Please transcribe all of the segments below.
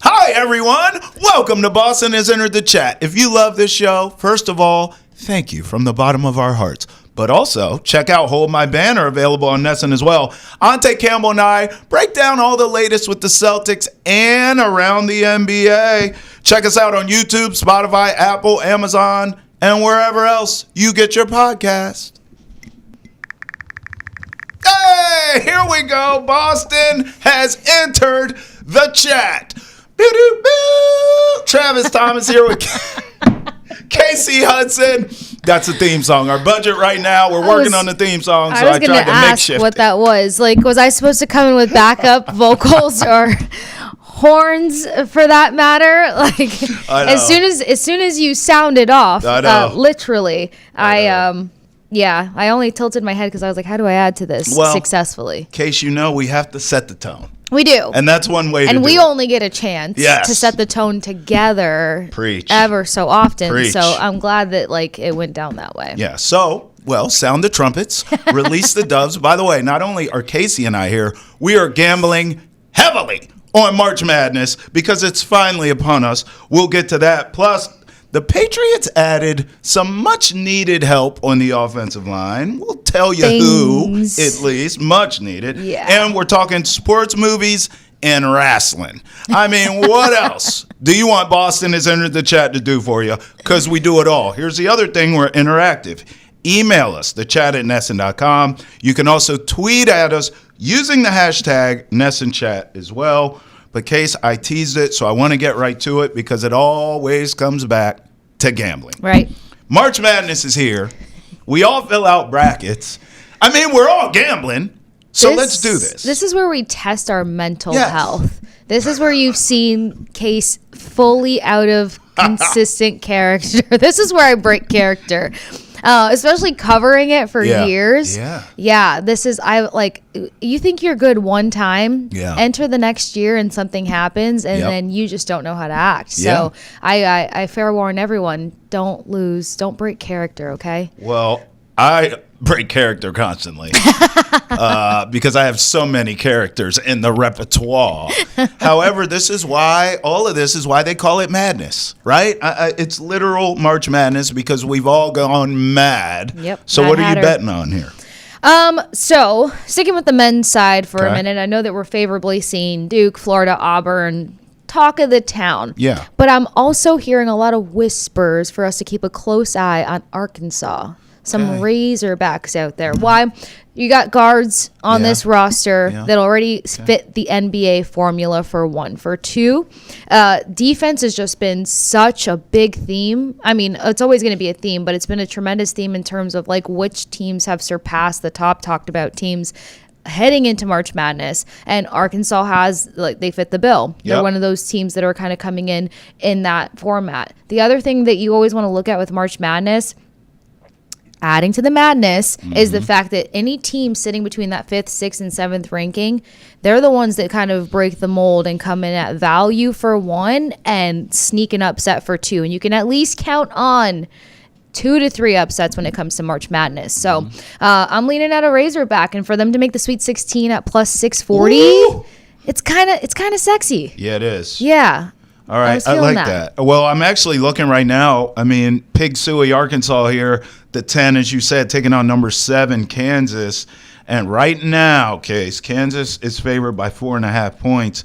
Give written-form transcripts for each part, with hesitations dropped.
Hi, everyone. Welcome to Boston Has Entered the Chat. If you love this show, first of all, thank you from the bottom of our hearts. But also, check out Hold My Banner, available on Nessun as well. Ante Campbell and I break down all the latest with the Celtics and around the NBA. Check us out on YouTube, Spotify, Apple, Amazon, and wherever else you get your podcast. Hey, here we go. Boston has entered the chat. Boo-doo-boo. Travis Thomas here with Kasey Hudson. That's the theme song. Our budget right now, we're working on the theme song, so I tried to makeshift what that was. Like, was I supposed to come in with backup vocals or horns for that matter? Like, as soon as you sounded off, literally, I only tilted my head because I was like, how do I add to this successfully? In case you know, we have to set the tone. We do. And that's one way to do it. And we only get a chance to set the tone together ever so often. So I'm glad that, like, it went down that way. Yeah. So, sound the trumpets, release the doves. By the way, not only are Kasey and I here, we are gambling heavily on March Madness because it's finally upon us. We'll get to that. Plus, the Patriots added some much-needed help on the offensive line. We'll tell you who, at least, much needed. Yeah. And we're talking sports movies and wrestling. I mean, what else do you want Boston Has Entered the Chat to do for you? Because we do it all. Here's the other thing. We're interactive. Email us, thechat@nessun.com. You can also tweet at us using the hashtag NessunChat as well. But Case, I teased it, so I want to get right to it because it always comes back to gambling. Right. March Madness is here. We all fill out brackets. I mean, we're all gambling, so let's do this. This is where we test our mental health. This is where you've seen Case fully out of consistent character. This is where I break character. Especially covering it for years. Yeah. This is, you think you're good one time, enter the next year and something happens and then you just don't know how to act. So I fair warn everyone, don't lose, don't break character, okay? Well, I break character constantly because I have so many characters in the repertoire. However, all of this is why they call it madness, right? It's literal March Madness because we've all gone mad. Yep. So what are you betting on here? So sticking with the men's side for a minute, I know that we're favorably seeing Duke, Florida, Auburn, talk of the town. Yeah. But I'm also hearing a lot of whispers for us to keep a close eye on Arkansas. Some Razorbacks out there. Why? You got guards on this roster that already fit the NBA formula, for one. For two, defense has just been such a big theme. I mean, it's always going to be a theme, but it's been a tremendous theme in terms of like which teams have surpassed the top talked about teams heading into March Madness. And Arkansas has, like, they fit the bill. They're one of those teams that are kind of coming in that format. The other thing that you always want to look at with March Madness, adding to the madness, is the fact that any team sitting between that 5th, 6th, and 7th ranking, they're the ones that kind of break the mold and come in at value for one and sneak an upset for two. And you can at least count on 2 to 3 upsets when it comes to March Madness. So I'm leaning at a Razorback, and for them to make the Sweet 16 at plus 640, it's kind of sexy. Yeah, it is. Yeah. All right, I like that. Well, I'm actually looking right now. I mean, Pig Suey, Arkansas here, the 10, as you said, taking on number 7, Kansas. And right now, Case, Kansas is favored by 4.5 points.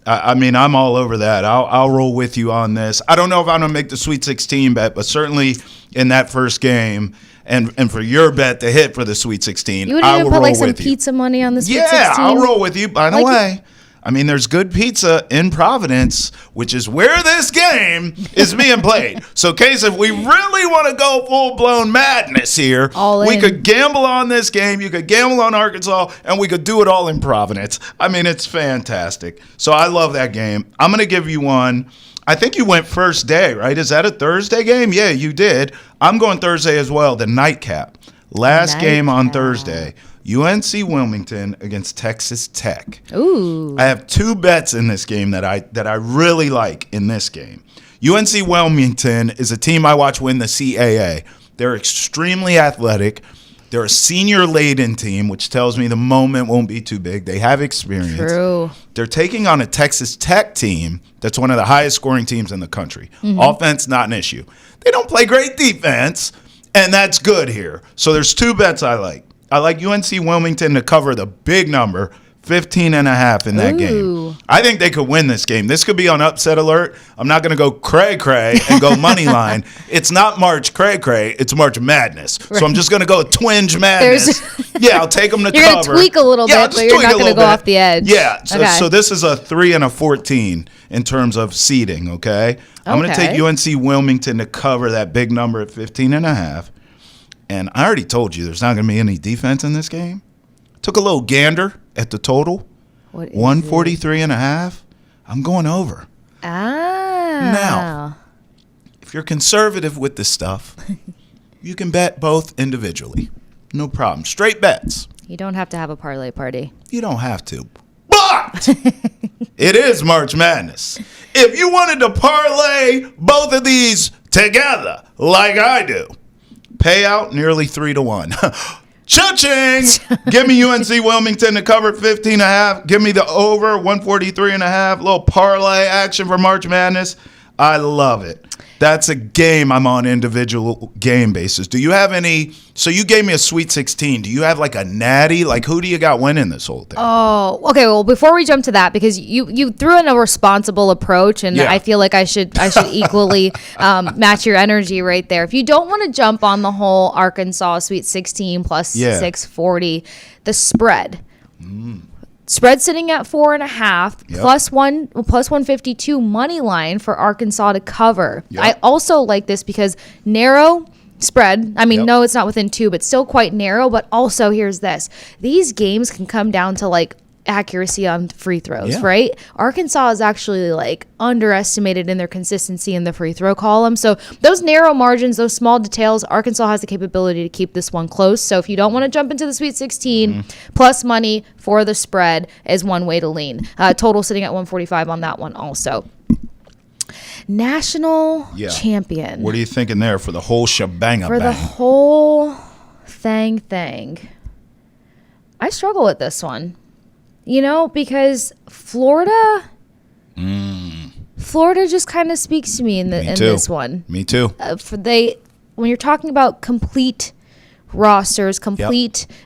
I mean, I'm all over that. I'll roll with you on this. I don't know if I'm going to make the Sweet 16 bet, but certainly in that first game, and for your bet to hit for the Sweet 16, you would even put like some pizza money on the Sweet 16? Yeah, I'll roll with you. By the way, I mean, there's good pizza in Providence, which is where this game is being played. So, Case, if we really want to go full-blown madness here, we could gamble on this game, you could gamble on Arkansas, and we could do it all in Providence. I mean, it's fantastic. So I love that game. I'm going to give you one. I think you went first day, right? Is that a Thursday game? Yeah, you did. I'm going Thursday as well, the nightcap. Last game on Thursday. UNC Wilmington against Texas Tech. Ooh. I have 2 bets in this game that I really like in this game. UNC Wilmington is a team I watch win the CAA. They're extremely athletic. They're a senior-laden team, which tells me the moment won't be too big. They have experience. True. They're taking on a Texas Tech team that's one of the highest-scoring teams in the country. Offense, not an issue. They don't play great defense, and that's good here. So there's 2 bets I like. I like UNC Wilmington to cover the big number, 15.5 in that game. I think they could win this game. This could be on upset alert. I'm not going to go cray-cray and go money line. It's not March cray-cray. It's March Madness. Right. So I'm just going to go twinge madness. Yeah, I'll take them to you're cover. You're going to tweak a little bit, but you're not going to go off the edge. Yeah, so this is a 3 and a 14 in terms of seeding, okay? I'm going to take UNC Wilmington to cover that big number at 15.5. And I already told you there's not going to be any defense in this game. Took a little gander at the total. What is 143.5. I'm going over. Now, if you're conservative with this stuff, you can bet both individually. No problem. Straight bets. You don't have to have a parlay party. You don't have to. But it is March Madness. If you wanted to parlay both of these together like I do, payout nearly 3-1. Cha-ching! Give me UNC Wilmington to cover 15.5. Give me the over 143.5. Little parlay action for March Madness. I love it. That's a game I'm on individual game basis. Do you have any? So you gave me a Sweet 16. Do you have like a natty? Like who do you got winning this whole thing? Oh, okay. Well, before we jump to that, because you threw in a responsible approach, and I feel like I should equally match your energy right there. If you don't want to jump on the whole Arkansas Sweet 16 plus 640, the spread. Spread sitting at 4.5 plus 152 money line for Arkansas to cover. I also like this because narrow spread. I mean, no, it's not within 2, but still quite narrow. But also, here's this: these games can come down to like accuracy on free throws, right? Arkansas is actually like underestimated in their consistency in the free throw column. So those narrow margins, those small details, Arkansas has the capability to keep this one close. So if you don't want to jump into the Sweet 16, plus money for the spread is one way to lean. Total sitting at 145 on that one also. National champion. What are you thinking there for the whole shebang? For the whole thing. I struggle with this one. You know, because Florida just kind of speaks to me in this one. Me too. When you're talking about complete rosters,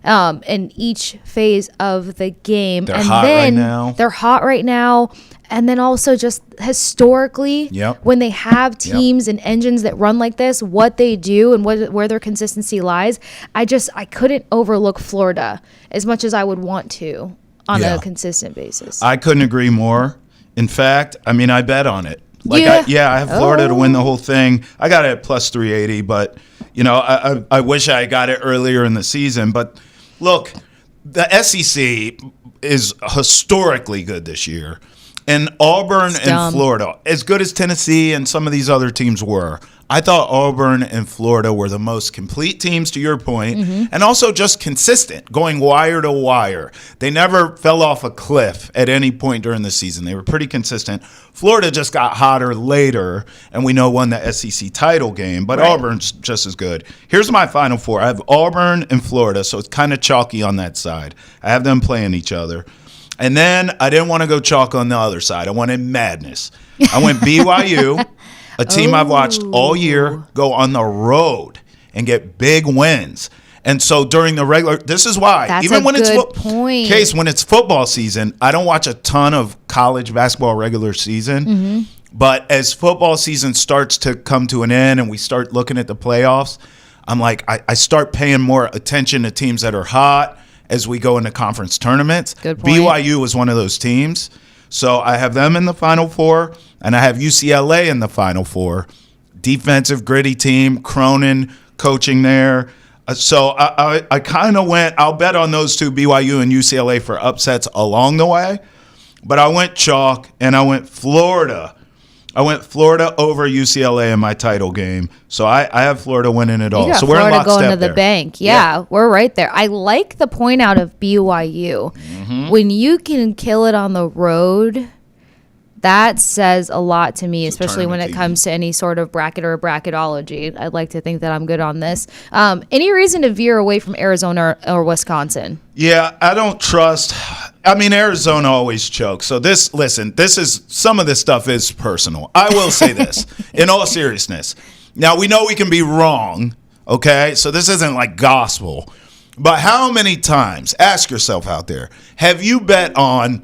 in each phase of the game, they're hot right now. And then also just historically, when they have teams and engines that run like this, what they do and where their consistency lies, I couldn't overlook Florida as much as I would want to. On a consistent basis. I couldn't agree more. In fact, I mean, I bet on it. I have Florida to win the whole thing. I got it at plus 380, but, you know, I wish I got it earlier in the season. But, look, the SEC is historically good this year. And Auburn and Florida, as good as Tennessee and some of these other teams were, I thought Auburn and Florida were the most complete teams, to your point, and also just consistent, going wire to wire. They never fell off a cliff at any point during the season. They were pretty consistent. Florida just got hotter later, and we know won the SEC title game, but Auburn's just as good. Here's my Final Four. I have Auburn and Florida, so it's kind of chalky on that side. I have them playing each other. And then I didn't want to go chalk on the other side. I wanted madness. I went BYU, a team I've watched all year, go on the road and get big wins. And so during the regular, this is why. That's even when point. Case, when it's football season, I don't watch a ton of college basketball regular season. But as football season starts to come to an end and we start looking at the playoffs, I'm like, I start paying more attention to teams that are hot as we go into conference tournaments. Good point. BYU was one of those teams. So I have them in the Final Four, and I have UCLA in the Final Four. Defensive, gritty team, Cronin coaching there. So I kind of went, I'll bet on those two, BYU and UCLA, for upsets along the way. But I went chalk, and I went Florida. I went Florida over UCLA in my title game. So I have Florida winning it all. You got so Florida we're in lockstep going to the there. bank. Yeah, we're right there. I like the point out of BYU. When you can kill it on the road, That says a lot to me, It's especially when it comes to any sort of bracket or bracketology. I'd like to think that I'm good on this. Any reason to veer away from Arizona or Wisconsin? Yeah, I don't trust. I mean, Arizona always chokes. So some of this stuff is personal. I will say this in all seriousness. Now, we know we can be wrong, okay? So this isn't like gospel. But how many times, ask yourself out there, have you bet on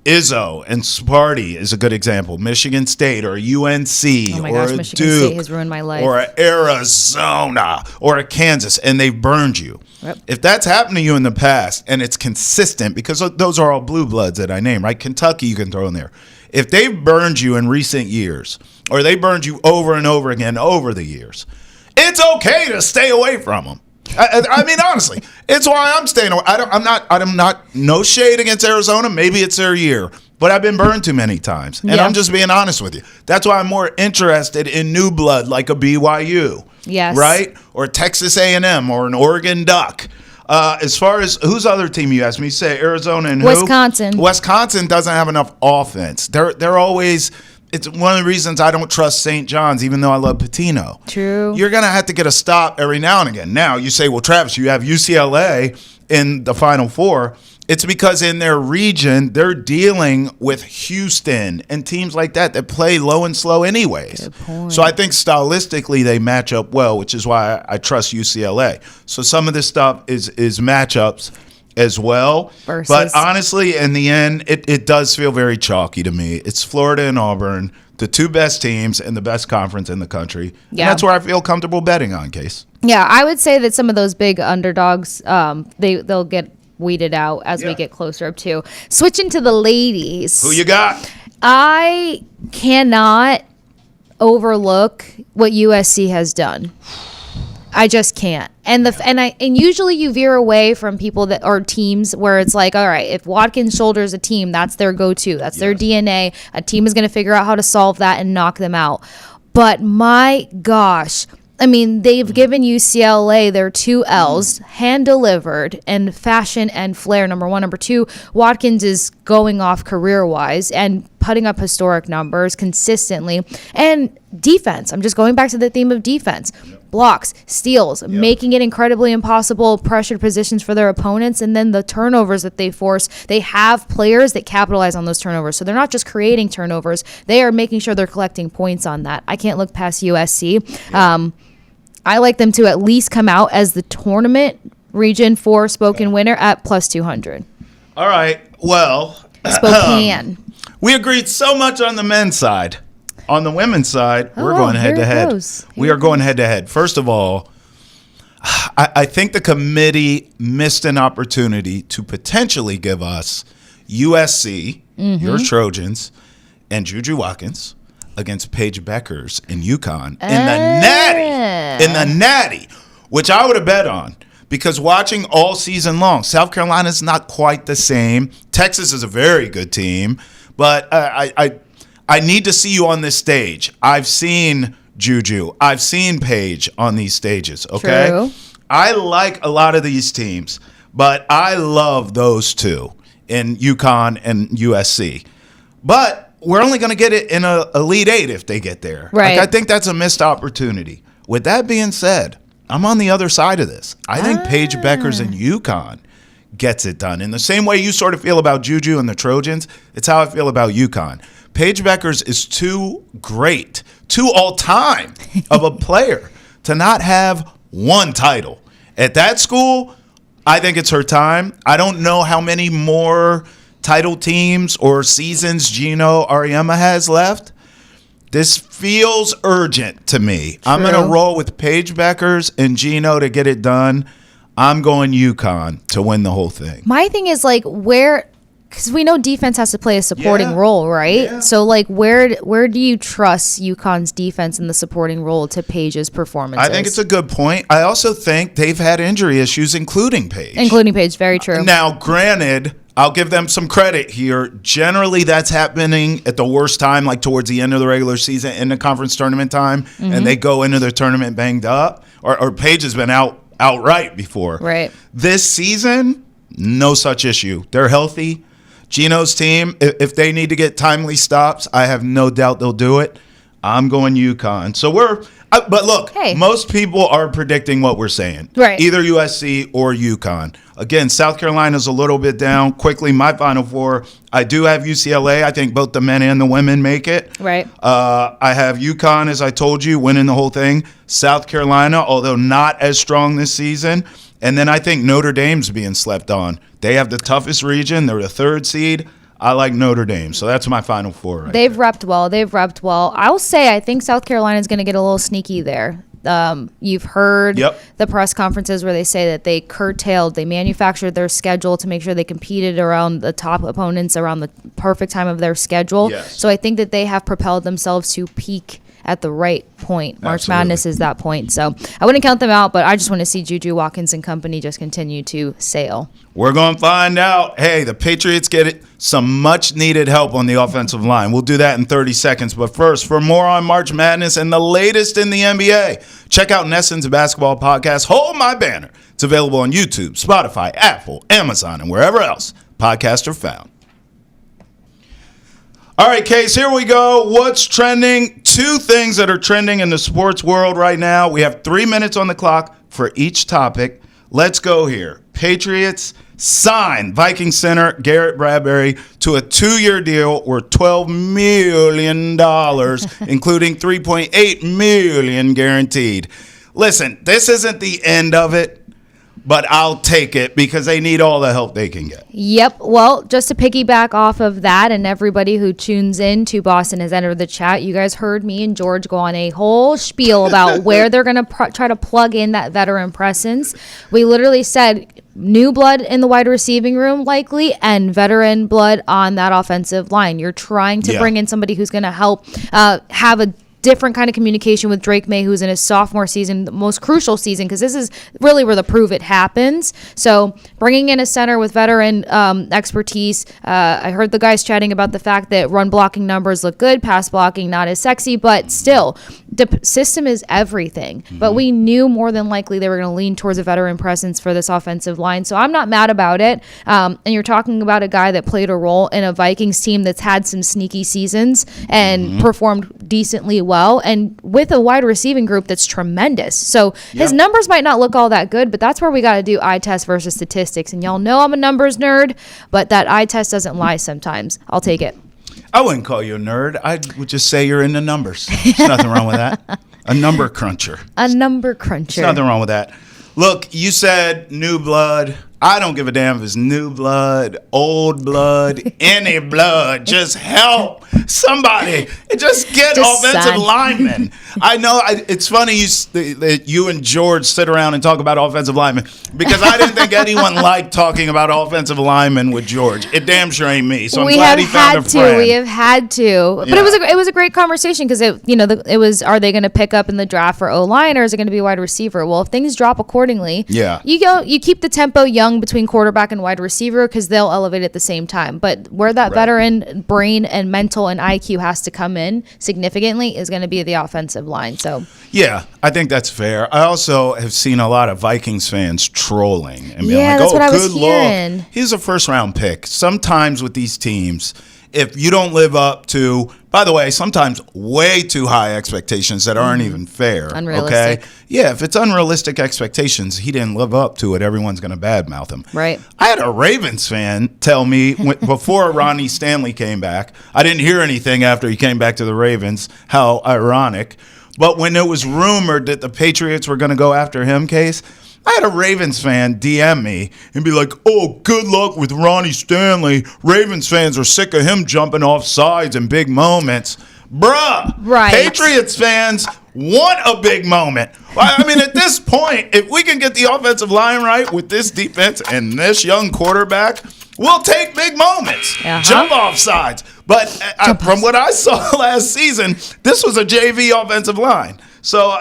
Izzo and Sparty is a good example. Michigan State or UNC or a Michigan Duke State has ruined my life. or a Arizona or a Kansas, and they've burned you. Yep. If that's happened to you in the past and it's consistent, because those are all blue bloods that I name, right? Kentucky you can throw in there. If they've burned you in recent years or they burned you over and over again over the years, it's okay to stay away from them. I mean, honestly, it's why I'm staying away. I'm not, no shade against Arizona. Maybe it's their year, but I've been burned too many times. And I'm just being honest with you. That's why I'm more interested in new blood like a BYU. Yes. Right? Or Texas A&M or an Oregon Duck. As far as whose other team you asked me, you say Arizona and who? Wisconsin. Wisconsin doesn't have enough offense. They're always. It's one of the reasons I don't trust St. John's, even though I love Patino. True. You're going to have to get a stop every now and again. Now, you say, well, Travis, you have UCLA in the Final Four. It's because in their region, they're dealing with Houston and teams like that play low and slow anyways. Good point. So I think stylistically they match up well, which is why I trust UCLA. So some of this stuff is matchups as well. Versus. But honestly, in the end, it does feel very chalky to me. It's Florida and Auburn, the two best teams in the best conference in the country. Yeah. And that's where I feel comfortable betting on, Case. Yeah, I would say that some of those big underdogs, they'll get weeded out as we get closer up to. Switching to the ladies. Who you got? I cannot overlook what USC has done. I just can't. And usually you veer away from people that are teams where it's like, all right, if Watkins shoulders a team, that's their go-to. That's their DNA. A team is going to figure out how to solve that and knock them out. But my gosh, I mean, they've given UCLA their 2 L's, hand-delivered, and fashion and flair, number 1. Number 2, Watkins is going off career-wise and putting up historic numbers consistently. And defense, I'm just going back to the theme of defense. Blocks, steals, making it incredibly impossible pressured positions for their opponents, and then the turnovers that they force. They have players that capitalize on those turnovers. So they're not just creating turnovers. They are making sure they're collecting points on that. I can't look past USC. I like them to at least come out as the tournament Region 4 Spokane winner at plus 200. All right. Well, Spokane. We agreed so much on the men's side. On the women's side, we're going head-to-head. We are going head-to-head. First of all, I think the committee missed an opportunity to potentially give us USC, your Trojans, and Juju Watkins against Paige Beckers in UConn in the Natty, which I would have bet on. Because watching all season long, South Carolina is not quite the same. Texas is a very good team. But I need to see you on this stage. I've seen Juju. I've seen Paige on these stages, okay? True. I like a lot of these teams, but I love those two in UConn and USC. But we're only going to get it in an Elite Eight if they get there. Right. Like, I think that's a missed opportunity. With that being said, I'm on the other side of this. I think Paige Beckers and UConn gets it done. In the same way you sort of feel about Juju and the Trojans, it's how I feel about UConn. Paige Beckers is too great, too all-time of a player to not have one title. At that school, I think it's her time. I don't know how many more title teams or seasons Gino Auriemma has left. This feels urgent to me. True. I'm going to roll with Paige Beckers and Gino to get it done. I'm going UConn to win the whole thing. My thing is like because we know defense has to play a supporting role, right? Yeah. So like where do you trust UConn's defense in the supporting role to Paige's performances? I think it's a good point. I also think they've had injury issues, including Paige. Including Paige, very true. Now, granted, I'll give them some credit here. Generally, that's happening at the worst time, like towards the end of the regular season, in the conference tournament time, and they go into their tournament banged up. Or Paige has been outright before. Right. This season, no such issue. They're healthy. Gino's team, if they need to get timely stops, I have no doubt they'll do it. I'm going UConn. So but look, most people are predicting what we're saying. Right. Either USC or UConn. Again, South Carolina's a little bit down. Quickly, my Final Four, I do have UCLA. I think both the men and the women make it. Right. I have UConn, as I told you, winning the whole thing. South Carolina, although not as strong this season. And then I think Notre Dame's being slept on. They have the toughest region. They're the 3rd seed. I like Notre Dame, so that's my Final Four. They've repped well. I'll say I think South Carolina's going to get a little sneaky there. You've heard the press conferences where they say that they manufactured their schedule to make sure they competed around the top opponents around the perfect time of their schedule. Yes. So I think that they have propelled themselves to peak at the right point. March Madness is that point. So I wouldn't count them out, but I just want to see Juju Watkins and company just continue to sail. We're going to find out. Hey, the Patriots get some much-needed help on the offensive line. We'll do that in 30 seconds. But first, for more on March Madness and the latest in the NBA, check out Nesson's Basketball Podcast, Hold My Banner. It's available on YouTube, Spotify, Apple, Amazon, and wherever else podcasts are found. All right, Case, here we go. What's trending? 2 things that are trending in the sports world right now. We have 3 minutes on the clock for each topic. Let's go here. Patriots sign Viking center Garrett Bradbury to a 2-year deal worth $12 million, including $3.8 million guaranteed. Listen, this isn't the end of it. But I'll take it because they need all the help they can get. Yep. Well, just to piggyback off of that, and everybody who tunes in to Boston has entered the chat, you guys heard me and George go on a whole spiel about where they're going to try to plug in that veteran presence. We literally said new blood in the wide receiving room likely and veteran blood on that offensive line. You're trying to bring in somebody who's going to help have a different kind of communication with Drake May, who's in his sophomore season, the most crucial season, because this is really where the prove it happens. So bringing in a center with veteran expertise. I heard the guys chatting about the fact that run blocking numbers look good, pass blocking not as sexy, but still, the system is everything. Mm-hmm. But we knew more than likely they were going to lean towards a veteran presence for this offensive line. So I'm not mad about it. And you're talking about a guy that played a role in a Vikings team that's had some sneaky seasons and performed decently well, and with a wide receiving group that's tremendous. So his numbers might not look all that good, but that's where we got to do eye test versus statistics. And y'all know I'm a numbers nerd, but that eye test doesn't lie sometimes. I'll take it. I wouldn't call you a nerd. I would just say you're into numbers. There's nothing wrong with that. A number cruncher. A number cruncher. There's nothing wrong with that. Look, you said new blood. I don't give a damn if it's new blood, old blood, any blood. Just help somebody. Just get offensive linemen. I know it's funny that you and George sit around and talk about offensive linemen because I didn't think anyone liked talking about offensive linemen with George. It damn sure ain't me. So I'm glad he found a friend. We have had to. But it was a great conversation because it was, are they going to pick up in the draft for O-line or is it going to be wide receiver? Well, if things drop accordingly, you keep the tempo young between quarterback and wide receiver because they'll elevate at the same time. But where that veteran brain and mental and IQ has to come in significantly is going to be the offensive line. So yeah, I think that's fair. I also have seen a lot of Vikings fans trolling and being that's what I was hearing. Lord, he's a first round pick. Sometimes with these teams, if you don't live up to, by the way, sometimes way too high expectations that aren't even fair. Unrealistic. Okay? Yeah, if it's unrealistic expectations, he didn't live up to it, everyone's going to badmouth him. Right. I had a Ravens fan tell me before Ronnie Stanley came back, I didn't hear anything after he came back to the Ravens, how ironic, but when it was rumored that the Patriots were going to go after him, Case, I had a Ravens fan DM me and be like, oh, good luck with Ronnie Stanley. Ravens fans are sick of him jumping off sides in big moments. Bruh. Right. Patriots fans want a big moment. I mean, at this point, if we can get the offensive line right with this defense and this young quarterback, we'll take big moments. Jump off sides. But from what I saw last season, this was a JV offensive line. So,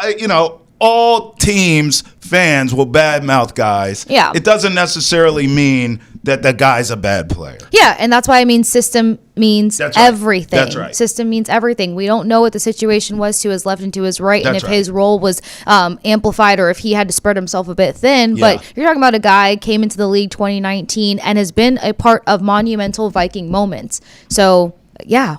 all teams, fans will badmouth guys. Yeah. It doesn't necessarily mean that the guy's a bad player. Yeah, and that's why I mean system means everything. That's right. System means everything. We don't know what the situation was to his left and to his right, and if his role was amplified or if he had to spread himself a bit thin. Yeah. But you're talking about a guy came into the league 2019 and has been a part of monumental Viking moments. So, yeah.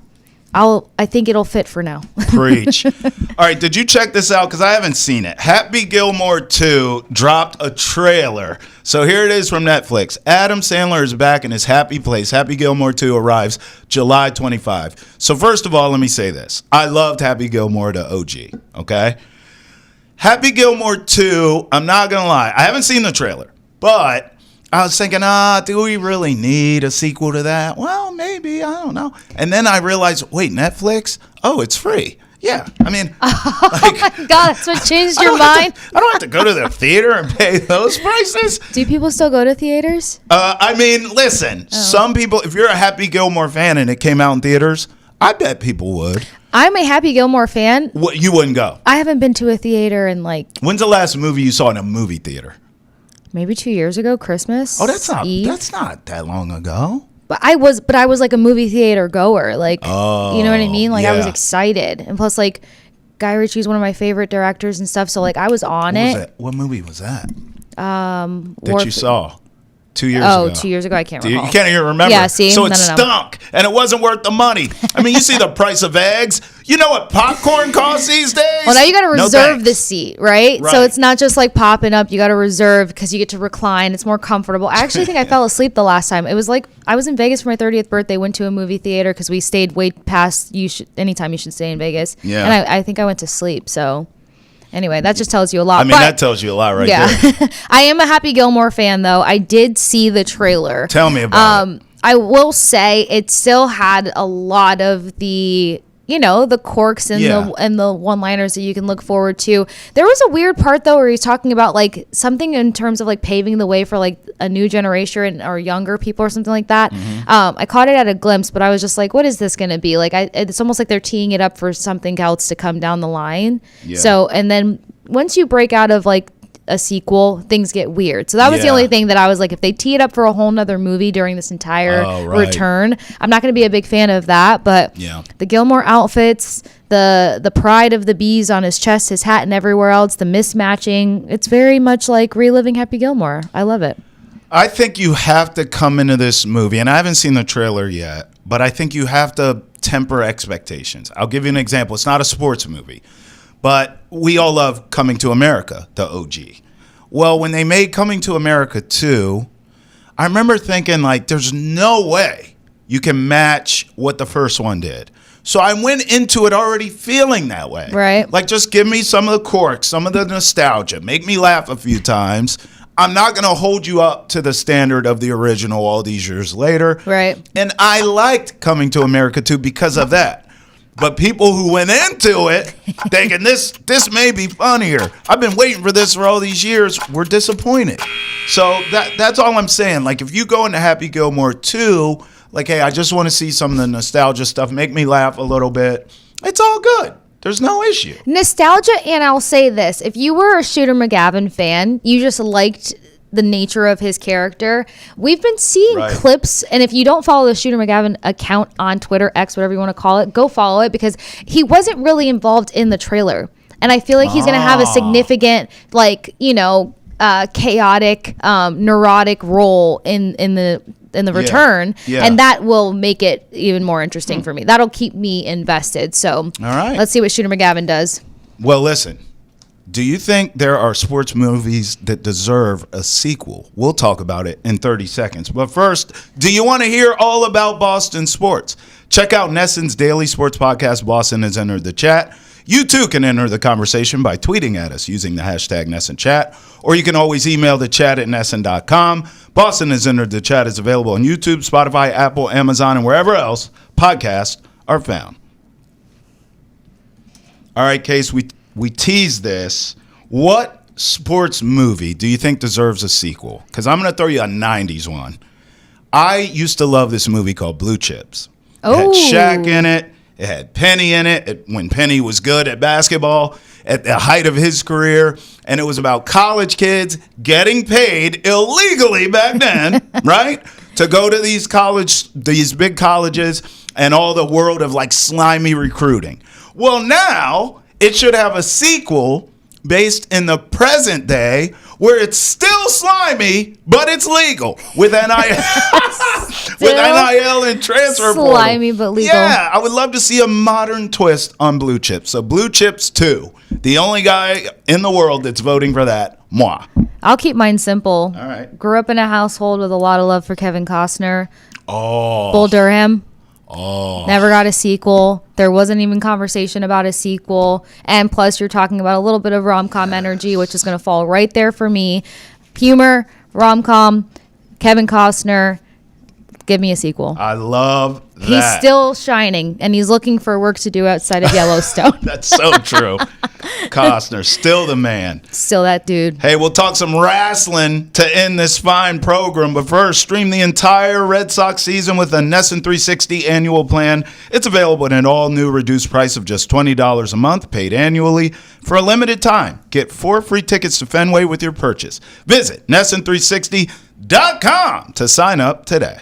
I think it'll fit for now. Preach. All right, did you check this out? Because I haven't seen it. Happy Gilmore 2 dropped a trailer. So here it is from Netflix. Adam Sandler is back in his happy place. Happy Gilmore 2 arrives July 25. So first of all, let me say this. I loved Happy Gilmore, the OG, okay? Happy Gilmore 2, I'm not going to lie. I haven't seen the trailer, but I was thinking, do we really need a sequel to that? Well, maybe. I don't know. And then I realized, wait, Netflix? Oh, it's free. Yeah. I mean, oh my God, that's what changed your mind? I don't have to go to the theater and pay those prices. Do people still go to theaters? I mean, listen, some people, if you're a Happy Gilmore fan and it came out in theaters, I bet people would. I'm a Happy Gilmore fan. What, you wouldn't go? I haven't been to a theater in like... When's the last movie you saw in a movie theater? Maybe 2 years ago, Christmas. Oh, that's not that long ago. But I was like a movie theater goer. Like, you know what I mean? Like, I was excited. And plus, like, Guy Ritchie's one of my favorite directors and stuff. So, like, I was on it. What movie was that? That you saw 2 years ago. 2 years ago. I can't recall. You can't even remember. Yeah, see? So it stunk, and it wasn't worth the money. I mean, you see the price of eggs. You know what popcorn costs these days? Well, now you got to reserve the seat, right? So it's not just like popping up. You got to reserve because you get to recline. It's more comfortable. I actually think I fell asleep the last time. It was like I was in Vegas for my 30th birthday, went to a movie theater because we stayed way past anytime you should stay in Vegas. Yeah. And I think I went to sleep, so... Anyway, that just tells you a lot. I mean, that tells you a lot right there. I am a Happy Gilmore fan, though. I did see the trailer. Tell me about it. I will say it still had a lot of the... the quirks and the one-liners that you can look forward to. There was a weird part though where he's talking about like something in terms of like paving the way for like a new generation or younger people or something like that. Mm-hmm. I caught it at a glimpse, but I was just like, what is this going to be? Like, it's almost like they're teeing it up for something else to come down the line. Yeah. So, and then once you break out of like a sequel, things get weird. So that was the only thing that I was like, if they tee it up for a whole nother movie during this entire return, I'm not going to be a big fan of that. But the Gilmore outfits, the pride of the bees on his chest, his hat, and everywhere else, the mismatching, it's very much like reliving Happy Gilmore. I love it. I think you have to come into this movie, and I haven't seen the trailer yet, but I think you have to temper expectations. I'll give you an example. It's not a sports movie. But we all love Coming to America, the OG. Well, when they made Coming to America 2, I remember thinking, like, there's no way you can match what the first one did. So I went into it already feeling that way. Right. Like, just give me some of the quirks, some of the nostalgia. Make me laugh a few times. I'm not going to hold you up to the standard of the original all these years later. Right. And I liked Coming to America 2 because of that. But people who went into it thinking this may be funnier. I've been waiting for this for all these years. We're disappointed. So that's all I'm saying. Like, if you go into Happy Gilmore 2, like, hey, I just want to see some of the nostalgia stuff, make me laugh a little bit, it's all good. There's no issue. Nostalgia, and I'll say this. If you were a Shooter McGavin fan, you just liked the nature of his character. We've been seeing clips, and if you don't follow the Shooter McGavin account on Twitter, X, whatever you want to call it, go follow it, because he wasn't really involved in the trailer. And I feel like he's going to have a significant, like, chaotic, neurotic role in the return. Yeah. And that will make it even more interesting for me. That'll keep me invested. So all right, let's see what Shooter McGavin does. Well, listen. Do you think there are sports movies that deserve a sequel? We'll talk about it in 30 seconds. But first, do you want to hear all about Boston sports? Check out Nesson's daily sports podcast, Boston Has Entered the Chat. You too can enter the conversation by tweeting at us using the hashtag NessonChat, or you can always email the chat at Nesson.com. Boston Has Entered the Chat is available on YouTube, Spotify, Apple, Amazon, and wherever else podcasts are found. All right, Case, we teased this. What sports movie do you think deserves a sequel? Because I'm going to throw you a 90s one. I used to love this movie called Blue Chips. It had Shaq in it. It had Penny in it when Penny was good at basketball at the height of his career. And it was about college kids getting paid illegally back then, right? To go to these big colleges and all the world of like slimy recruiting. Well, now it should have a sequel based in the present day where it's still slimy, but it's legal with NIL, with NIL and transfer portal. Slimy but legal. Yeah, I would love to see a modern twist on Blue Chips. So Blue Chips 2, the only guy in the world that's voting for that, moi. I'll keep mine simple. All right. Grew up in a household with a lot of love for Kevin Costner. Oh. Bull Durham. Oh. Never got a sequel. There wasn't even conversation about a sequel. And plus, you're talking about a little bit of rom-com energy, which is going to fall right there for me. Humor, rom-com, Kevin Costner. Give me a sequel. I love that. He's still shining, and he's looking for work to do outside of Yellowstone. That's so true. Costner, still the man. Still that dude. Hey, we'll talk some wrestling to end this fine program. But first, stream the entire Red Sox season with a NESN 360 annual plan. It's available at an all-new reduced price of just $20 a month, paid annually for a limited time. Get 4 free tickets to Fenway with your purchase. Visit NESN360.com to sign up today.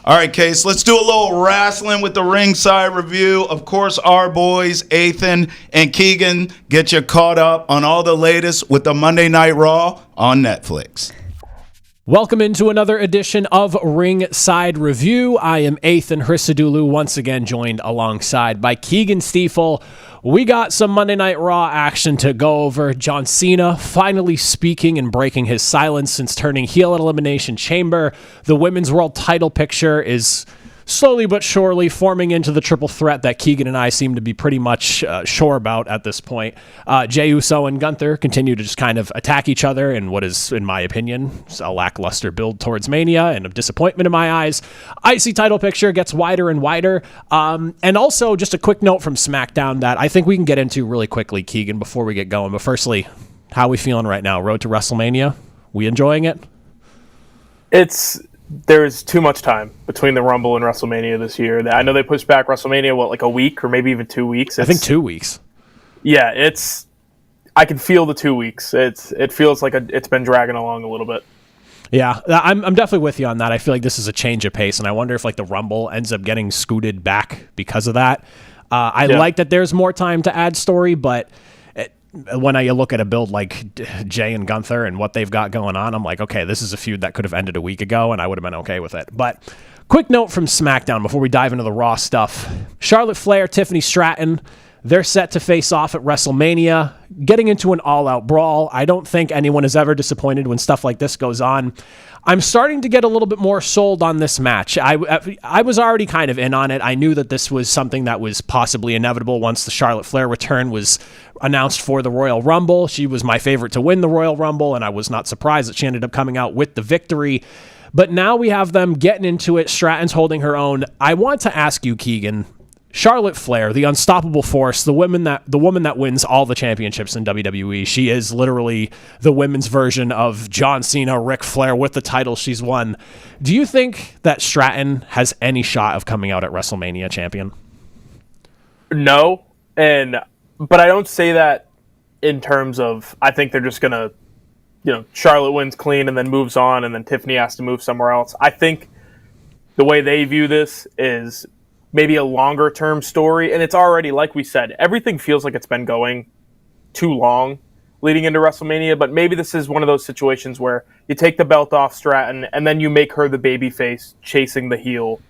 All right, Case, let's do a little wrestling with the Ringside Review. Of course, our boys, Athan and Keagan, get you caught up on all the latest with the Monday Night Raw on Netflix. Welcome into another edition of Ringside Review. I am Athan Hristodulu, once again joined alongside by Keagan Stiefel. We got some Monday Night Raw action to go over. John Cena finally speaking and breaking his silence since turning heel at Elimination Chamber. The Women's World title picture is slowly but surely forming into the triple threat that Keagan and I seem to be pretty much sure about at this point. Jey Uso and Gunther continue to just kind of attack each other in what is, in my opinion, a lackluster build towards Mania and a disappointment in my eyes. IC title picture gets wider and wider. And also just a quick note from SmackDown that I think we can get into really quickly, Keagan, before we get going. But firstly, how are we feeling right now? Road to WrestleMania? We enjoying it? There's too much time between the Rumble and WrestleMania this year. I know they pushed back WrestleMania, like a week or maybe even 2 weeks? I think 2 weeks. Yeah, I can feel the 2 weeks. It feels like it's been dragging along a little bit. Yeah, I'm definitely with you on that. I feel like this is a change of pace, and I wonder if the Rumble ends up getting scooted back because of that. I like that there's more time to add story, but when you look at a build like Jey and Gunther and what they've got going on, I'm like, okay, this is a feud that could have ended a week ago, and I would have been okay with it. But quick note from SmackDown before we dive into the Raw stuff. Charlotte Flair, Tiffany Stratton, they're set to face off at WrestleMania, getting into an all-out brawl. I don't think anyone is ever disappointed when stuff like this goes on. I'm starting to get a little bit more sold on this match. I was already kind of in on it. I knew that this was something that was possibly inevitable once the Charlotte Flair return was announced for the Royal Rumble. She was my favorite to win the Royal Rumble, and I was not surprised that she ended up coming out with the victory. But now we have them getting into it. Stratton's holding her own. I want to ask you, Keagan, Charlotte Flair, the unstoppable force, the woman that wins all the championships in WWE. She is literally the women's version of John Cena, Ric Flair with the title she's won. Do you think that Stratton has any shot of coming out at WrestleMania champion? No, but I don't say that in terms of I think they're just gonna, Charlotte wins clean and then moves on, and then Tiffany has to move somewhere else. I think the way they view this is maybe a longer term story, and it's already, like we said, everything feels like it's been going too long leading into WrestleMania, but maybe this is one of those situations where you take the belt off Stratton and then you make her the babyface chasing the heel.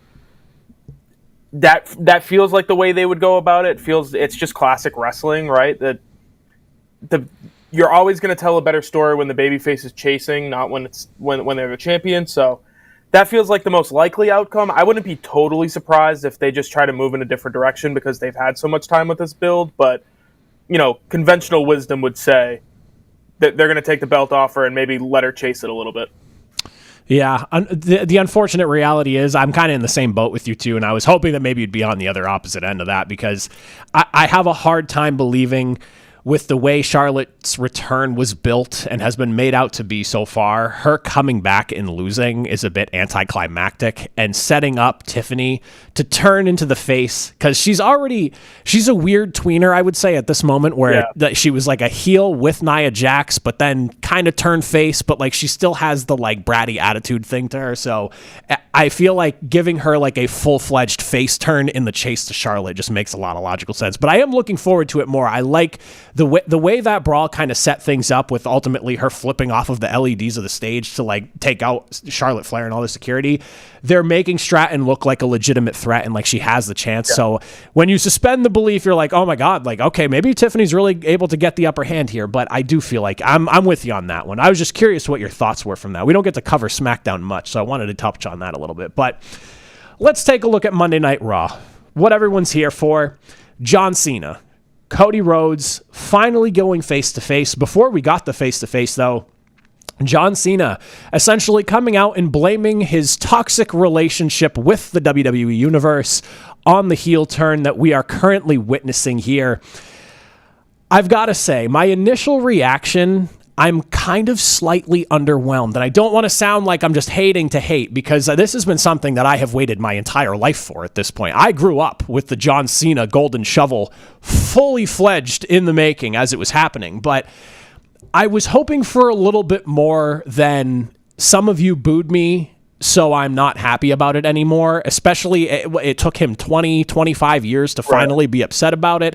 That feels like the way they would go about it. It's just classic wrestling, right? You're always going to tell a better story when the babyface is chasing, not when they're the champion. So that feels like the most likely outcome. I wouldn't be totally surprised if they just try to move in a different direction because they've had so much time with this build. But, conventional wisdom would say that they're going to take the belt off her and maybe let her chase it a little bit. Yeah, the unfortunate reality is I'm kind of in the same boat with you too, and I was hoping that maybe you'd be on the other opposite end of that because I have a hard time believing with the way Charlotte's return was built and has been made out to be so far, her coming back and losing is a bit anticlimactic, and setting up Tiffany to turn into the face, because she's a weird tweener, I would say, at this moment, where she was like a heel with Nia Jax, but then kind of turned face, but like she still has the like bratty attitude thing to her. So I feel like giving her like a full-fledged face turn in the chase to Charlotte just makes a lot of logical sense. But I am looking forward to it more. I like the way that brawl kind of set things up, with ultimately her flipping off of the LEDs of the stage to like take out Charlotte Flair and all the security. They're making Stratton look like a legitimate threat and like she has the chance. Yeah. So when you suspend the belief, you're like, oh my God, like, okay, maybe Tiffany's really able to get the upper hand here. But I do feel like I'm with you on that one. I was just curious what your thoughts were from that. We don't get to cover SmackDown much, so I wanted to touch on that a little bit. But let's take a look at Monday Night Raw. What everyone's here for. John Cena, Cody Rhodes finally going face-to-face. Before we got the face-to-face, though, John Cena essentially coming out and blaming his toxic relationship with the WWE Universe on the heel turn that we are currently witnessing here. I've got to say, my initial reaction, I'm kind of slightly underwhelmed. And I don't want to sound like I'm just hating to hate, because this has been something that I have waited my entire life for at this point. I grew up with the John Cena Golden Shovel fully fledged in the making as it was happening. But I was hoping for a little bit more than some of you booed me, so I'm not happy about it anymore. Especially it took him 20, 25 years to finally be upset about it.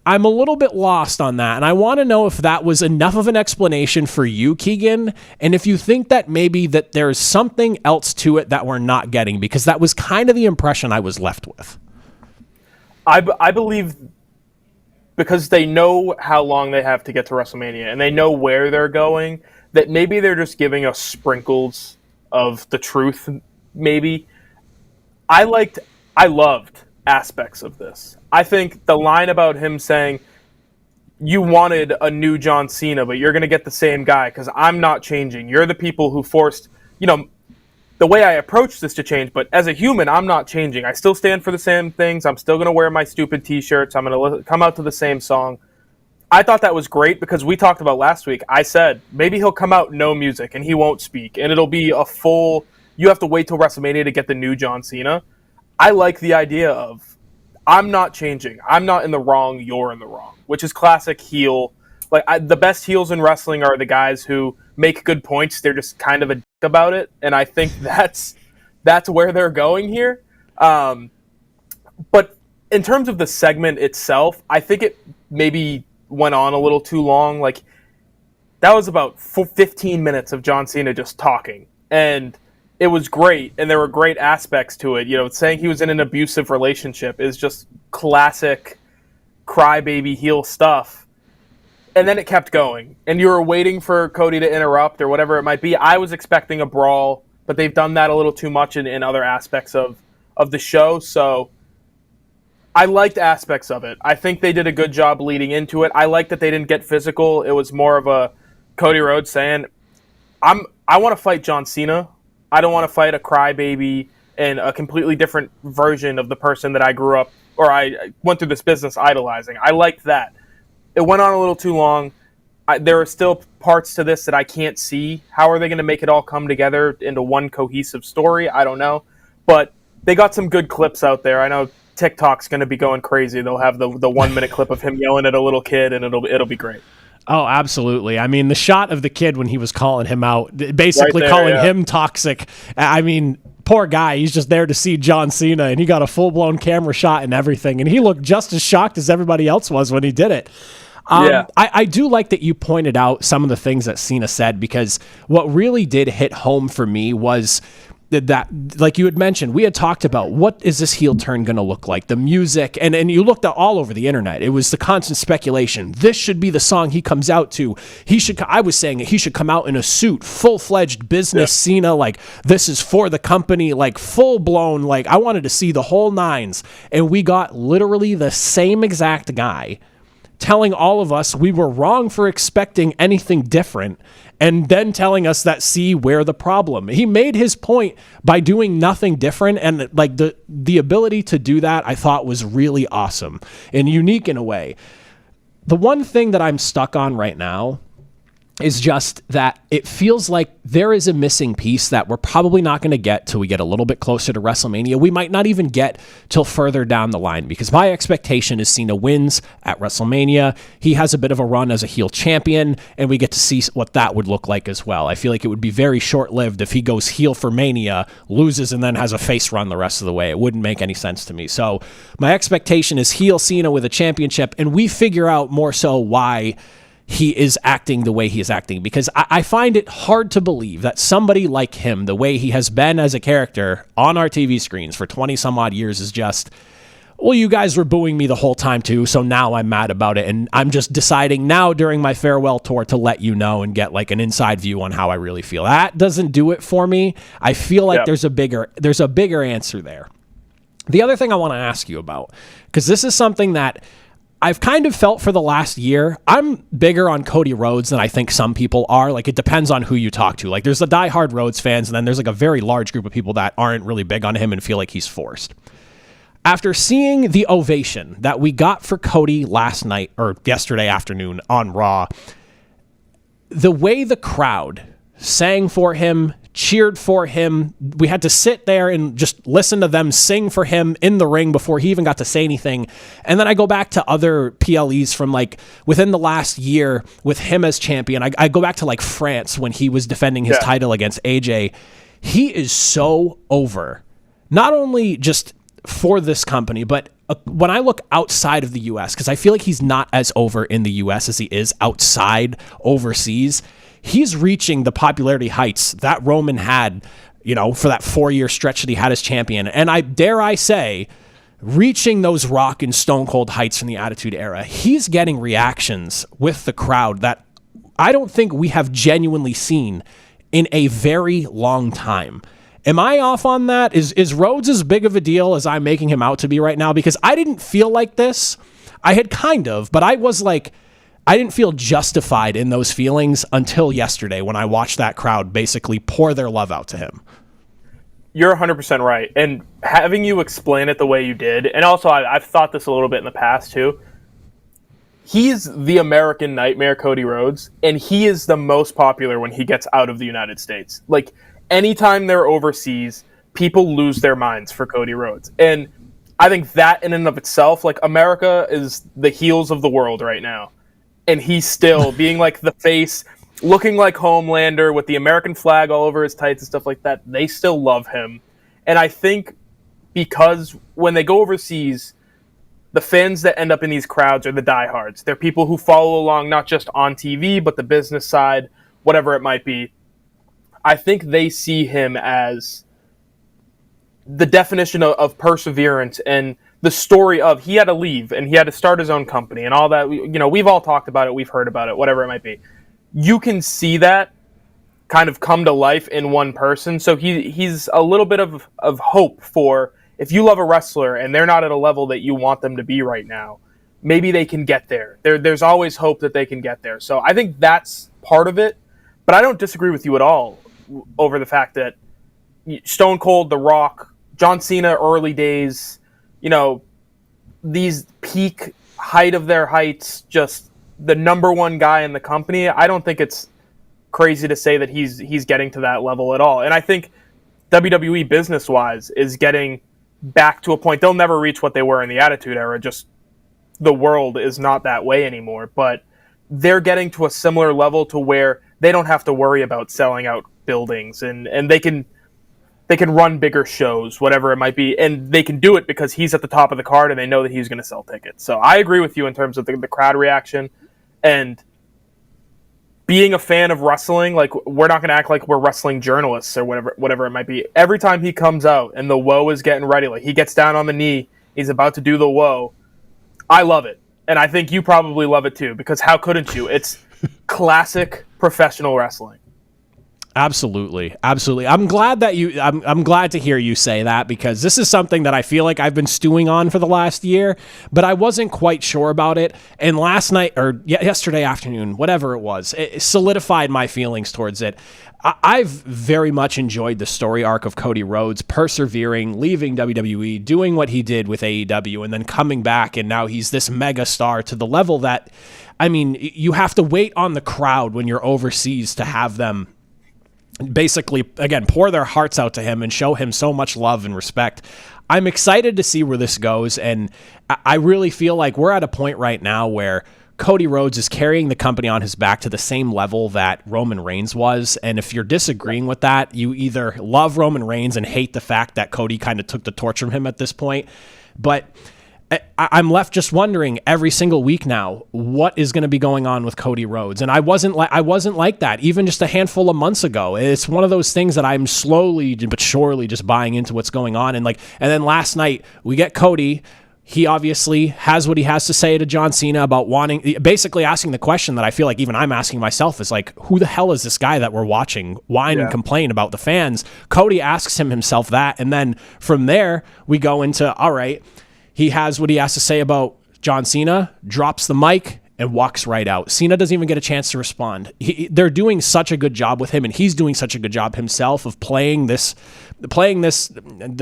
I'm a little bit lost on that, and I want to know if that was enough of an explanation for you, Keagan, and if you think that maybe that there's something else to it that we're not getting, because that was kind of the impression I was left with. I believe because they know how long they have to get to WrestleMania, and they know where they're going, that maybe they're just giving us sprinkles of the truth, maybe. I loved aspects of this. I think the line about him saying, you wanted a new John Cena, but you're going to get the same guy because I'm not changing. You're the people who forced, the way I approach this to change, but as a human, I'm not changing. I still stand for the same things. I'm still going to wear my stupid t-shirts. I'm going to come out to the same song. I thought that was great because we talked about last week. I said, maybe he'll come out no music and he won't speak. And it'll be a full, you have to wait till WrestleMania to get the new John Cena. I like the idea of, I'm not changing. I'm not in the wrong. You're in the wrong, which is classic heel. The best heels in wrestling are the guys who make good points. They're just kind of a dick about it. And I think that's where they're going here. But in terms of the segment itself, I think it maybe went on a little too long. That was about 15 minutes of John Cena just talking. And it was great, and there were great aspects to it. Saying he was in an abusive relationship is just classic crybaby heel stuff. And then it kept going, and you were waiting for Cody to interrupt or whatever it might be. I was expecting a brawl, but they've done that a little too much in other aspects of the show, so I liked aspects of it. I think they did a good job leading into it. I like that they didn't get physical. It was more of a Cody Rhodes saying, I want to fight John Cena. I don't want to fight a crybaby and a completely different version of the person that I grew up, or I went through this business idolizing. I liked that. It went on a little too long. There are still parts to this that I can't see. How are they going to make it all come together into one cohesive story? I don't know. But they got some good clips out there. I know TikTok's going to be going crazy. They'll have the 1 minute clip of him yelling at a little kid, and it'll be great. Oh, absolutely. I mean, the shot of the kid when he was calling him out, basically right there, calling him toxic. I mean, poor guy. He's just there to see John Cena, and he got a full-blown camera shot and everything. And he looked just as shocked as everybody else was when he did it. I do like that you pointed out some of the things that Cena said, because what really did hit home for me was that, like you had mentioned, we had talked about what is this heel turn going to look like, the music, and you looked at all over the internet. It was the constant speculation. This should be the song he comes out to. I was saying he should come out in a suit, full-fledged business Cena, this is for the company, full-blown, I wanted to see the whole nines. And we got literally the same exact guy telling all of us we were wrong for expecting anything different, and then telling us that, see, we're the problem. He made his point by doing nothing different, and the ability to do that I thought was really awesome and unique in a way. The one thing that I'm stuck on right now is just that it feels like there is a missing piece that we're probably not going to get till we get a little bit closer to WrestleMania. We might not even get till further down the line, because my expectation is Cena wins at WrestleMania. He has a bit of a run as a heel champion, and we get to see what that would look like as well. I feel like it would be very short-lived if he goes heel for Mania, loses, and then has a face run the rest of the way. It wouldn't make any sense to me. So my expectation is heel Cena with a championship, and we figure out more so why he is acting the way he is acting, because I find it hard to believe that somebody like him, the way he has been as a character on our TV screens for 20 some odd years, is just, well, you guys were booing me the whole time too, so now I'm mad about it, and I'm just deciding now during my farewell tour to let you know and get like an inside view on how I really feel. That doesn't do it for me. I feel like there's a bigger answer there. The other thing I want to ask you about, because this is something that I've kind of felt for the last year, I'm bigger on Cody Rhodes than I think some people are. Like, it depends on who you talk to. Like, there's the diehard Rhodes fans, and then there's like a very large group of people that aren't really big on him and feel like he's forced. After seeing the ovation that we got for Cody last night, or yesterday afternoon on Raw, the way the crowd sang for him, cheered for him, we had to sit there and just listen to them sing for him in the ring before he even got to say anything. And then I go back to other PLEs from like within the last year with him as champion. I go back to like France when he was defending his title against AJ. He is so over, not only just for this company, but when I look outside of the US, because I feel like he's not as over in the US as he is outside overseas. He's reaching the popularity heights that Roman had, for that 4-year stretch that he had as champion. And I dare say, reaching those Rock and Stone Cold heights from the Attitude Era. He's getting reactions with the crowd that I don't think we have genuinely seen in a very long time. Am I off on that? Is Rhodes as big of a deal as I'm making him out to be right now? Because I didn't feel like this. I had kind of, but I was like, I didn't feel justified in those feelings until yesterday when I watched that crowd basically pour their love out to him. You're 100% right. And having you explain it the way you did, and also I've thought this a little bit in the past too, he's the American nightmare, Cody Rhodes, and he is the most popular when he gets out of the United States. Like, anytime they're overseas, people lose their minds for Cody Rhodes. And I think that in and of itself, like, America is the heels of the world right now. And he's still being like the face, looking like Homelander with the American flag all over his tights and stuff like that. They still love him. And I think because when they go overseas, the fans that end up in these crowds are the diehards. They're people who follow along not just on TV, but the business side, whatever it might be. I think they see him as the definition of perseverance and the story of he had to leave and he had to start his own company and all that. We've all talked about it. We've heard about it, whatever it might be. You can see that kind of come to life in one person. So he's a little bit of hope for if you love a wrestler and they're not at a level that you want them to be right now, maybe they can get there. There's always hope that they can get there. So I think that's part of it. But I don't disagree with you at all over the fact that Stone Cold, The Rock, John Cena, early days, these peak height of their heights, just the number one guy in the company. I don't think it's crazy to say that he's getting to that level at all. And I think WWE business-wise is getting back to a point. They'll never reach what they were in the Attitude Era. Just the world is not that way anymore. But they're getting to a similar level to where they don't have to worry about selling out buildings and they can run bigger shows, whatever it might be, and they can do it because he's at the top of the card and they know that he's going to sell tickets. So I agree with you in terms of the crowd reaction and being a fan of wrestling. Like, we're not going to act like we're wrestling journalists or whatever it might be. Every time he comes out and the woe is getting ready, like he gets down on the knee, he's about to do the woe, I love it. And I think you probably love it too, because how couldn't you? It's classic professional wrestling. Absolutely. I'm glad that I'm glad to hear you say that, because this is something that I feel like I've been stewing on for the last year, but I wasn't quite sure about it. And last night, or yesterday afternoon, whatever it was, it solidified my feelings towards it. I've very much enjoyed the story arc of Cody Rhodes persevering, leaving WWE, doing what he did with AEW, and then coming back, and now he's this mega star to the level that, I mean, you have to wait on the crowd when you're overseas to have them basically, again, pour their hearts out to him and show him so much love and respect. I'm excited to see where this goes, and I really feel like we're at a point right now where Cody Rhodes is carrying the company on his back to the same level that Roman Reigns was, and if you're disagreeing with that, you either love Roman Reigns and hate the fact that Cody kind of took the torch from him at this point, but I'm left just wondering every single week now, what is going to be going on with Cody Rhodes? And I wasn't like that even just a handful of months ago. It's one of those things that I'm slowly but surely just buying into what's going on. And then last night we get Cody. He obviously has what he has to say to John Cena about basically asking the question that I feel like even I'm asking myself is like, who the hell is this guy that we're watching whine and complain about the fans? Cody asks himself that. And then from there we go into, all right, he has what he has to say about John Cena, drops the mic, and walks right out. Cena doesn't even get a chance to respond. They're doing such a good job with him, and he's doing such a good job himself of playing this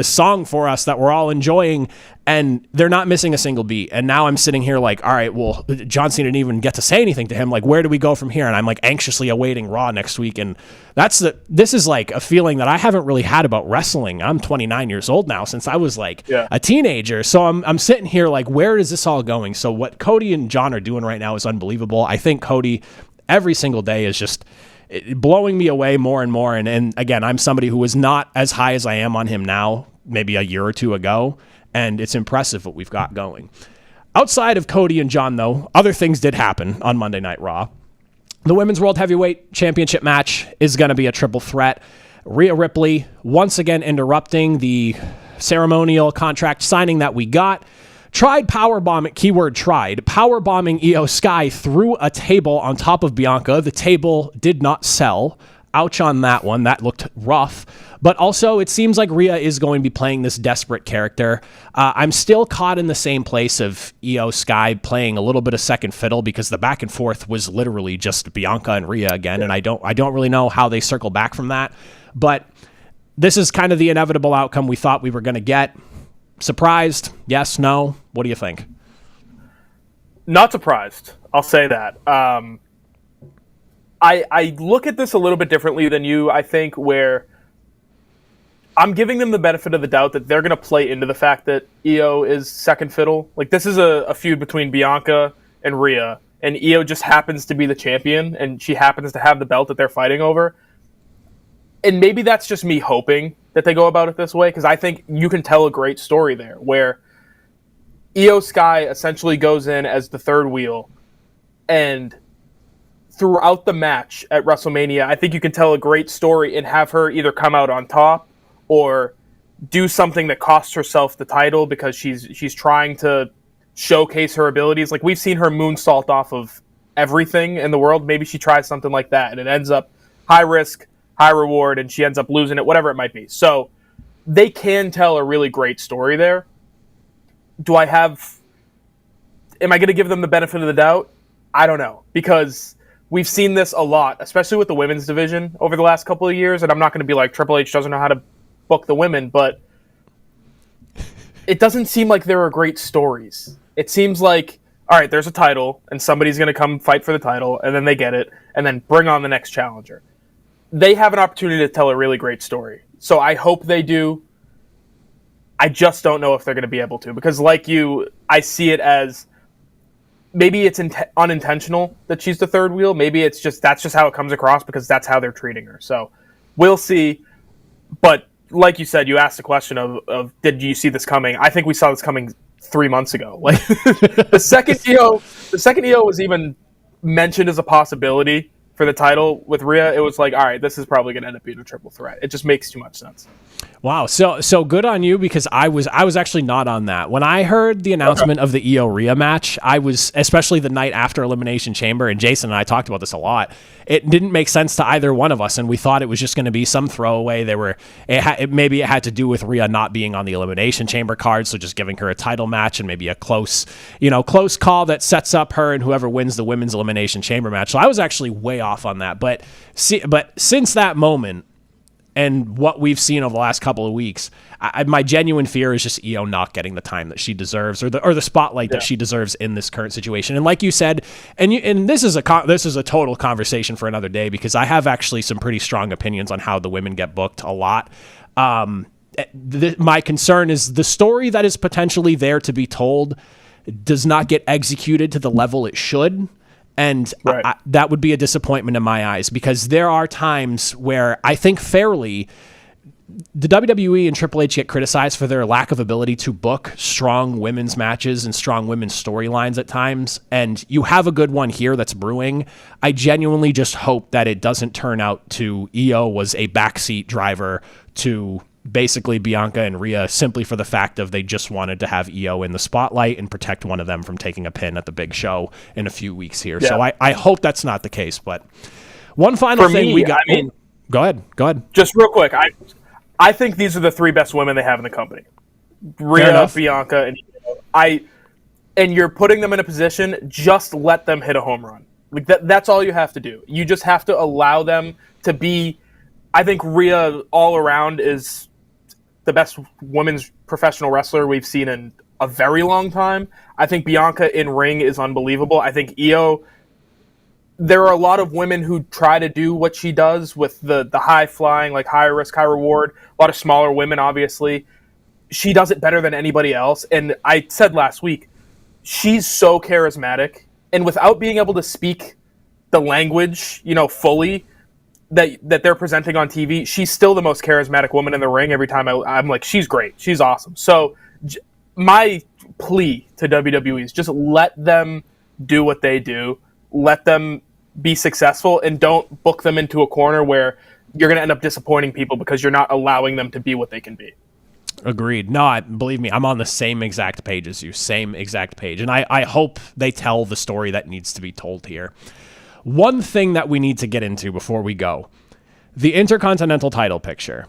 song for us that we're all enjoying, and they're not missing a single beat. And now I'm sitting here like, all right, well, John Cena didn't even get to say anything to him. Like, where do we go from here? And I'm like anxiously awaiting Raw next week. And this is like a feeling that I haven't really had about wrestling. I'm 29 years old now, since I was like a teenager. So I'm sitting here like, where is this all going? So what Cody and John are doing right now is unbelievable. I think Cody every single day is just blowing me away more and more. And again, I'm somebody who was not as high as I am on him now, maybe a year or two ago. And it's impressive what we've got going. Outside of Cody and John, though, other things did happen on Monday Night Raw. The Women's World Heavyweight Championship match is going to be a triple threat. Rhea Ripley once again interrupting the ceremonial contract signing that we got. Tried powerbombing, keyword tried, powerbombing Io Sky through a table on top of Bianca. The table did not sell. Ouch on that one. That looked rough. But also, it seems like Rhea is going to be playing this desperate character. I'm still caught in the same place of Io Sky playing a little bit of second fiddle, because the back and forth was literally just Bianca and Rhea again, and I don't really know how they circle back from that. But this is kind of the inevitable outcome we thought we were going to get. Surprised? Yes, no? What do you think? Not surprised. I'll say that. I look at this a little bit differently than you, I think, where I'm giving them the benefit of the doubt that they're going to play into the fact that Io is second fiddle. Like, this is a feud between Bianca and Rhea, and Io just happens to be the champion, and she happens to have the belt that they're fighting over. And maybe that's just me hoping that they go about it this way, because I think you can tell a great story there, where Io Sky essentially goes in as the third wheel, and throughout the match at WrestleMania, I think you can tell a great story and have her either come out on top or do something that costs herself the title because she's trying to showcase her abilities. Like, we've seen her moonsault off of everything in the world. Maybe she tries something like that, and it ends up high risk, high reward, and she ends up losing it, whatever it might be. So they can tell a really great story there. Am I going to give them the benefit of the doubt? I don't know, because we've seen this a lot, especially with the women's division over the last couple of years, and I'm not going to be like Triple H doesn't know how to book the women, but it doesn't seem like there are great stories. It seems like, all right, there's a title, and somebody's going to come fight for the title, and then they get it, and then bring on the next challenger. They have an opportunity to tell a really great story. So I hope they do. I just don't know if they're going to be able to, because like you, I see it as maybe it's unintentional that she's the third wheel. Maybe it's that's just how it comes across because that's how they're treating her. So we'll see. But like you said, you asked the question of did you see this coming? I think we saw this coming 3 months ago. Like the second EO was even mentioned as a possibility for the title with Rhea. It was like, all right, this is probably going to end up being a triple threat. It just makes too much sense. Wow, so good on you, because I was actually not on that. When I heard the announcement of the Io Rhea match, I was, especially the night after Elimination Chamber, and Jason and I talked about this a lot. It didn't make sense to either one of us, and we thought it was just going to be some throwaway. Maybe it had to do with Rhea not being on the Elimination Chamber card, so just giving her a title match and maybe a close call that sets up her and whoever wins the Women's Elimination Chamber match. So I was actually way off on that. But since that moment, and what we've seen over the last couple of weeks, my genuine fear is just Io not getting the time that she deserves, or the spotlight that she deserves in this current situation. And like you said, and this is a total conversation for another day, because I have actually some pretty strong opinions on how the women get booked a lot. My concern is the story that is potentially there to be told does not get executed to the level it should. And right. That would be a disappointment in my eyes, because there are times where I think fairly the WWE and Triple H get criticized for their lack of ability to book strong women's matches and strong women's storylines at times. And you have a good one here that's brewing. I genuinely just hope that it doesn't turn out to Io was a backseat driver to basically Bianca and Rhea, simply for the fact of they just wanted to have Io in the spotlight and protect one of them from taking a pin at the big show in a few weeks here. Yeah. So I hope that's not the case. But one final thing we got. Go ahead. Just real quick, I think these are the three best women they have in the company: Rhea, Bianca, and Io. And you're putting them in a position. Just let them hit a home run. Like that's all you have to do. You just have to allow them to be. I think Rhea all around is the best women's professional wrestler we've seen in a very long time. I think Bianca in ring is unbelievable. I think Io, there are a lot of women who try to do what she does with the high flying, like high risk, high reward. A lot of smaller women, obviously. She does it better than anybody else. And I said last week, she's so charismatic. And without being able to speak the language, fully, that they're presenting on TV, she's still the most charismatic woman in the ring. Every time I'm like, she's great. She's awesome. So my plea to WWE is just let them do what they do. Let them be successful, and don't book them into a corner where you're going to end up disappointing people because you're not allowing them to be what they can be. Agreed. No, believe me, I'm on the same exact page as you. Same exact page. And I hope they tell the story that needs to be told here. One thing that we need to get into before we go, the Intercontinental title picture.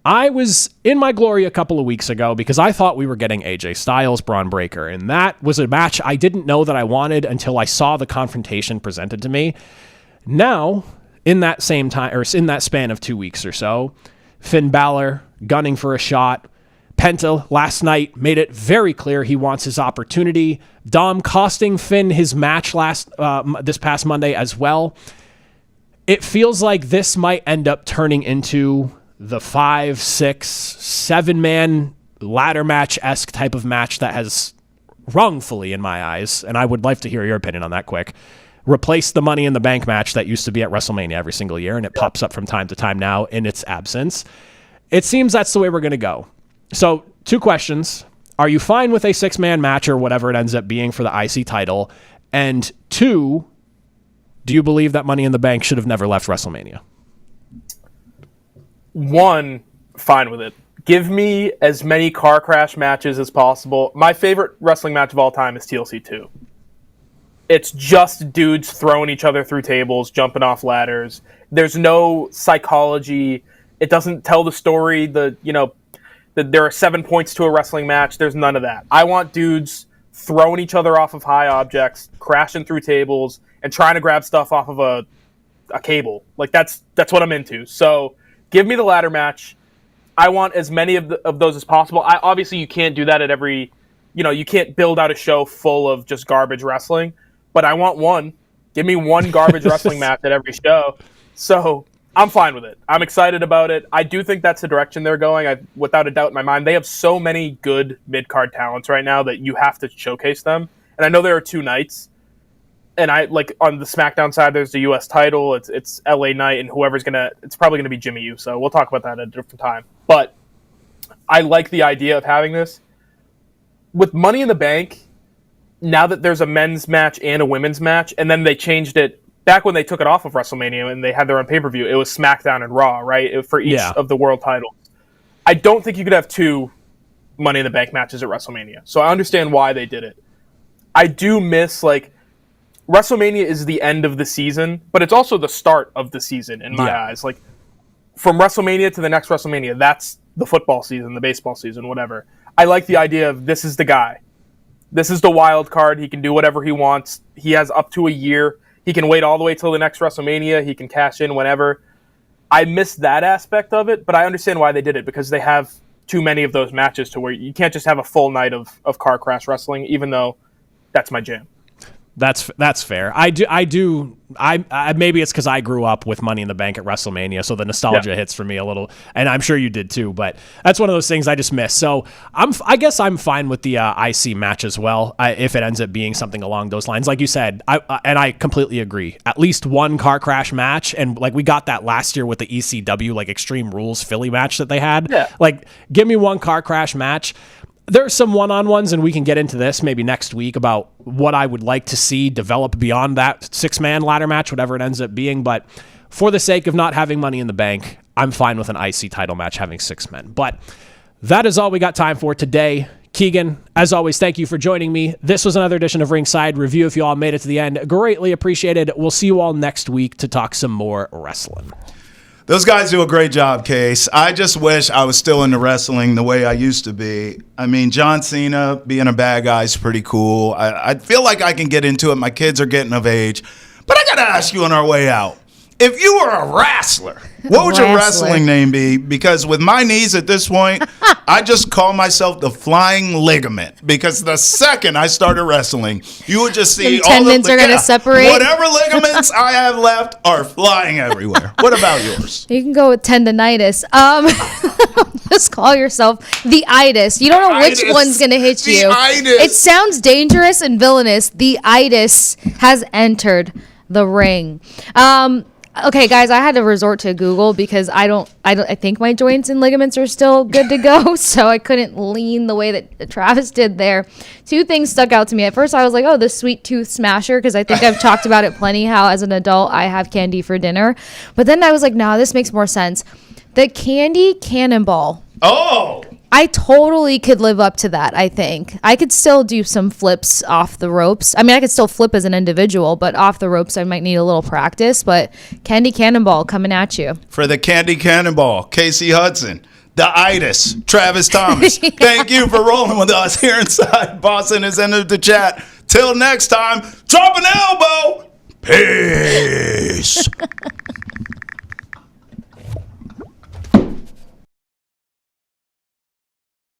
I was in my glory a couple of weeks ago because I thought we were getting AJ Styles, Braun Breaker, and that was a match I didn't know that I wanted until I saw the confrontation presented to me. Now, in that same time, or in that span of 2 weeks or so, Finn Balor gunning for a shot. Penta last night made it very clear he wants his opportunity. Dom costing Finn his match this past Monday as well. It feels like this might end up turning into the 5, 6, 7-man ladder match-esque type of match that has wrongfully, in my eyes, and I would like to hear your opinion on that quick, replaced the Money in the Bank match that used to be at WrestleMania every single year, and it pops up from time to time now in its absence. It seems that's the way we're going to go. So, 2 questions. Are you fine with a 6-man match or whatever it ends up being for the IC title? And 2, do you believe that Money in the Bank should have never left WrestleMania? 1, fine with it. Give me as many car crash matches as possible. My favorite wrestling match of all time is TLC 2. It's just dudes throwing each other through tables, jumping off ladders. There's no psychology. It doesn't tell the story, that there are 7 points to a wrestling match. There's none of that. I want dudes throwing each other off of high objects, crashing through tables, and trying to grab stuff off of a cable. Like that's what I'm into. So give me the ladder match. I want as many of those as possible. Obviously you can't do that at every, you can't build out a show full of just garbage wrestling, but I want one. Give me one garbage wrestling match at every show. So I'm fine with it. I'm excited about it. I do think that's the direction they're going. Without a doubt in my mind, they have so many good mid-card talents right now that you have to showcase them. And I know there are 2 nights. And on the SmackDown side, there's the U.S. title. It's LA night, and it's probably gonna be Jimmy Uso. We'll talk about that at a different time. But I like the idea of having this with Money in the Bank. Now that there's a men's match and a women's match, and then they changed it back when they took it off of WrestleMania and they had their own pay-per-view. It was SmackDown and Raw, right, for each of the world titles. I don't think you could have 2 Money in the Bank matches at WrestleMania. So I understand why they did it. I do miss, like, WrestleMania is the end of the season, but it's also the start of the season in my eyes. Like, from WrestleMania to the next WrestleMania, that's the football season, the baseball season, whatever. I like the idea of this is the guy. This is the wild card. He can do whatever he wants. He has up to a year. He can wait all the way till the next WrestleMania. He can cash in whenever. I miss that aspect of it, but I understand why they did it, because they have too many of those matches to where you can't just have a full night of car crash wrestling, even though that's my jam. That's fair. I maybe it's because I grew up with Money in the Bank at WrestleMania, so the nostalgia hits for me a little, and I'm sure you did too. But that's one of those things I just miss. So I guess I'm fine with the IC match as well, if it ends up being something along those lines. Like you said, I completely agree. At least one car crash match, and like we got that last year with the ECW like Extreme Rules Philly match that they had. Yeah. Like, give me one car crash match. There's some one-on-ones, and we can get into this maybe next week about what I would like to see develop beyond that 6-man ladder match, whatever it ends up being. But for the sake of not having Money in the Bank, I'm fine with an IC title match having 6 men. But that is all we got time for today. Keagan, as always, thank you for joining me. This was another edition of Ringside Review. If you all made it to the end, greatly appreciated. We'll see you all next week to talk some more wrestling. Those guys do a great job, Case. I just wish I was still into wrestling the way I used to be. I mean, John Cena being a bad guy is pretty cool. I feel like I can get into it. My kids are getting of age. But I got to ask you on our way out, if you were a wrestler, what would your wrestling name be? Because with my knees at this point, I just call myself the Flying Ligament. Because the second I started wrestling, you would just see all the tendons are going to separate. Whatever ligaments I have left are flying everywhere. What about yours? You can go with tendonitis. Just call yourself the itis. You don't know which one's going to hit you. It sounds dangerous and villainous. The itis has entered the ring. Okay, guys, I had to resort to Google because I think my joints and ligaments are still good to go, so I couldn't lean the way that Travis did there. 2 things stuck out to me. At first, I was like, oh, the sweet tooth smasher, because I think I've talked about it plenty, how as an adult I have candy for dinner. But then I was like, no, this makes more sense. The candy cannonball. Oh! I totally could live up to that, I think. I could still do some flips off the ropes. I mean, I could still flip as an individual, but off the ropes I might need a little practice. But Candy Cannonball coming at you. For the Candy Cannonball, Kasey Hudson, the itis, Travis Thomas. Thank you for rolling with us here inside. Boston has ended the chat. Till next time, drop an elbow. Peace.